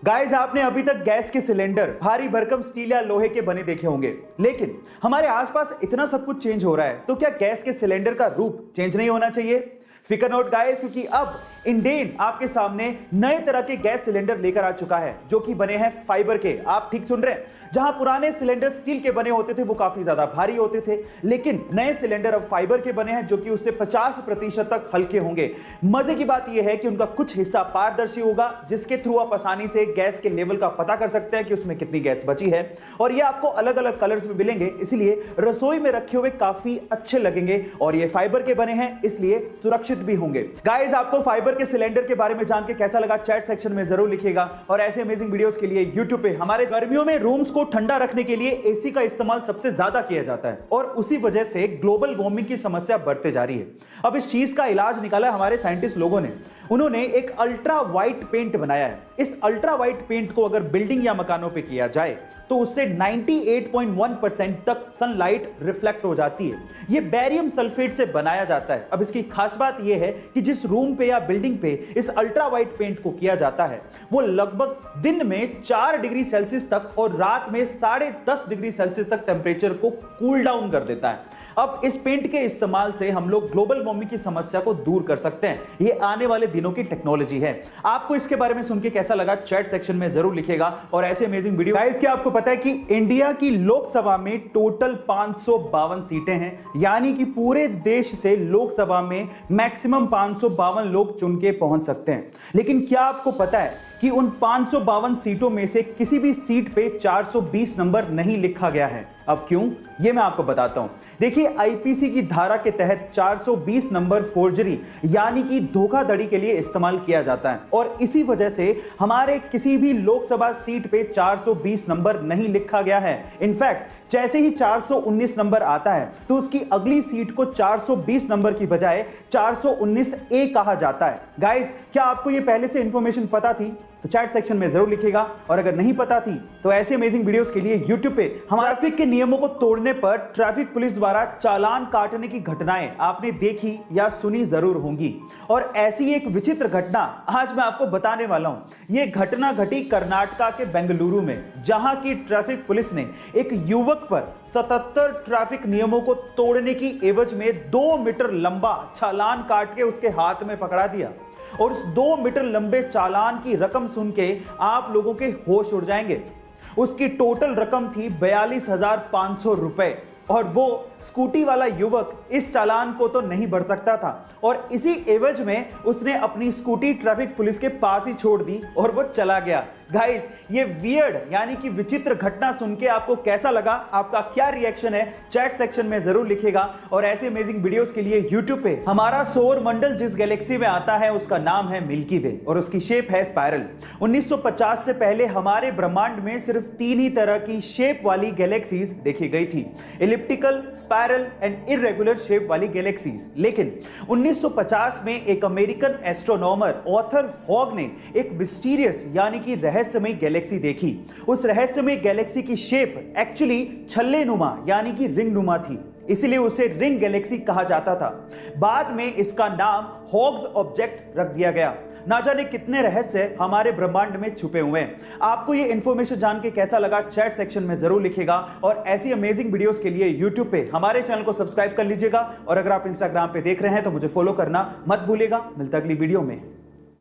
Guys, आपने अभी तक गैस के सिलेंडर भारी भरकम स्टील या लोहे के बने देखे होंगे, लेकिन हमारे आसपास इतना सब कुछ चेंज हो रहा है, तो क्या गैस के सिलेंडर का रूप चेंज नहीं होना चाहिए? फिकर नोट गाइस, क्योंकि अब इंडेन आपके सामने नए तरह के गैस सिलेंडर लेकर आ चुका है जो कि बने हैं फाइबर के। आप ठीक सुन रहे हैं, जहां पुराने सिलेंडर स्टील के बने होते थे वो काफी ज्यादा भारी होते थे, लेकिन नए सिलेंडर अब फाइबर के बने हैं जो कि उससे 50% तक हल्के होंगे। मजे की बात यह है कि उनका कुछ हिस्सा पारदर्शी होगा, जिसके थ्रू आप आसानी से गैस के लेवल का पता कर सकते हैं कि उसमें कितनी गैस बची है, और ये आपको अलग अलग कलर्स में मिलेंगे, इसलिए रसोई में रखे हुए काफी अच्छे लगेंगे। और ये फाइबर के बने हैं इसलिए सुरक्षित भी होंगे। गाइस, आपको फाइबर के सिलेंडर के बारे में जान के कैसा लगा चैट सेक्शन में जरूर लिखिएगा। और ऐसे अमेजिंग वीडियोस के लिए YouTube पे हमारे गर्मियों में रूम्स को ठंडा रखने के लिए एसी का इस्तेमाल सबसे ज्यादा किया जाता है, और उसी वजह से ग्लोबल वार्मिंग की समस्या बढ़ते जा रही है। अब इस चीज का इलाज निकाला है हमारे साइंटिस्ट लोगों ने। उन्होंने एक अल्ट्रा वाइट पेंट बनाया है। इस अल्ट्रा वाइट पेंट को अगर बिल्डिंग या मकानों पे किया जाए तो उससे 98.1% तक सनलाइट रिफ्लेक्ट हो जाती है। यह बेरियम सल्फेट से बनाया जाता है। अब इसकी खास बात यह है कि जिस रूम पे या बिल्डिंग पे इस अल्ट्रा वाइट पेंट को किया जाता है वो लगभग दिन में 4 डिग्री सेल्सियस तक और रात में 10.5 डिग्री सेल्सियस तक टेम्परेचर को कूल डाउन कर देता है। अब इस पेंट के इस्तेमाल से हम लोग ग्लोबल वार्मिंग की समस्या को दूर कर सकते हैं। ये आने वाले दिनों की टेक्नोलॉजी है। आपको इसके बारे में सुन के कैसा लगा चैट सेक्शन में जरूर लिखिएगा। और ऐसे अमेजिंग वीडियो गाइस, क्या आपको पता है कि इंडिया की लोकसभा में टोटल 552 सीटें हैं, यानी कि पूरे देश से लोकसभा में मैक्सिमम 552 लोग चुन के पहुंच सकते हैं। लेकिन क्या आपको पता है कि उन 552 सीटों में से किसी भी सीट पे 420 नंबर नहीं लिखा गया है? अब क्यों, ये मैं आपको बताता हूं। देखिए, आईपीसी की धारा के तहत 420 नंबर फोर्जरी यानी कि धोखाधड़ी के लिए इस्तेमाल किया जाता है, और इसी वजह से हमारे किसी भी लोकसभा सीट पे 420 नंबर नहीं लिखा गया है। इनफैक्ट जैसे ही 419 नंबर आता है तो उसकी अगली सीट को 420 नंबर की बजाय 419 ए कहा जाता है। गाइस, क्या आपको ये पहले से इंफॉर्मेशन पता थी? तो चैट सेक्शन में जरूर लिखिएगा। और अगर नहीं पता थी तो ऐसे अमेजिंग वीडियोस के लिए YouTube पे हम ट्रैफिक के नियमों को तोड़ने पर ट्रैफिक पुलिस द्वारा चालान काटने की घटनाएं आपने देखी या सुनी जरूर होंगी। और ऐसी एक विचित्र घटना आज मैं आपको बताने वाला हूं। यह घटना घटी कर्नाटका के बेंगलुरु में, जहां की ट्रैफिक पुलिस ने एक युवक पर 77 ट्रैफिक नियमों को तोड़ने की एवज में 2 मीटर लंबा चालान काट के उसके हाथ में पकड़ा दिया। और उस 2 मीटर लंबे चालान की रकम सुन के आप लोगों के होश उड़ जाएंगे। उसकी टोटल रकम थी 42,500 रुपए, और वो स्कूटी वाला युवक इस चालान को तो नहीं भर सकता था, और इसी एवज में उसने अपनी स्कूटी ट्रैफिक पुलिस के पास ही छोड़ दी और वो चला गया। गाइस, ये वियर्ड यानी कि विचित्र घटना सुन के आपको कैसा लगा? आपका क्या रिएक्शन है? चैट सेक्शन में जरूर लिखिएगा। और ऐसे अमेजिंग वीडियोस के लिए YouTube पे हमारा सौर मंडल जिस गैलेक्सी में आता है उसका नाम है मिल्की वे, और उसकी शेप है स्पाइरल। 1950 से पहले हमारे ब्रह्मांड में सिर्फ 3 ही तरह की शेप वाली गैलेक्सीज देखी गई थी, elliptical, spiral and irregular shape वाली गैलेक्सीज। लेकिन 1950 में एक अमेरिकन एस्ट्रोनॉमर ऑथर हॉग ने एक मिस्टीरियस यानी कि रहस्यमय गैलेक्सी देखी। उस रहस्यमय गैलेक्सी की शेप एक्चुअली छल्ले नुमा यानी कि रिंग नुमा थी, इसलिए उसे रिंग गैलेक्सी कहा जाता था। बाद में इसका नाम हॉग्स ऑब्जेक्ट रख दिया गया। ना जाने कितने रहस्य हमारे ब्रह्मांड में छुपे हुए हैं। आपको ये इंफॉर्मेशन जान के कैसा लगा चैट सेक्शन में जरूर लिखिएगा। और ऐसी अमेजिंग वीडियोस के लिए YouTube पे हमारे चैनल को सब्सक्राइब कर लीजिएगा। और अगर आप इंस्टाग्राम पे देख रहे हैं तो मुझे फॉलो करना मत भूलिएगा। मिलता अगली वीडियो में।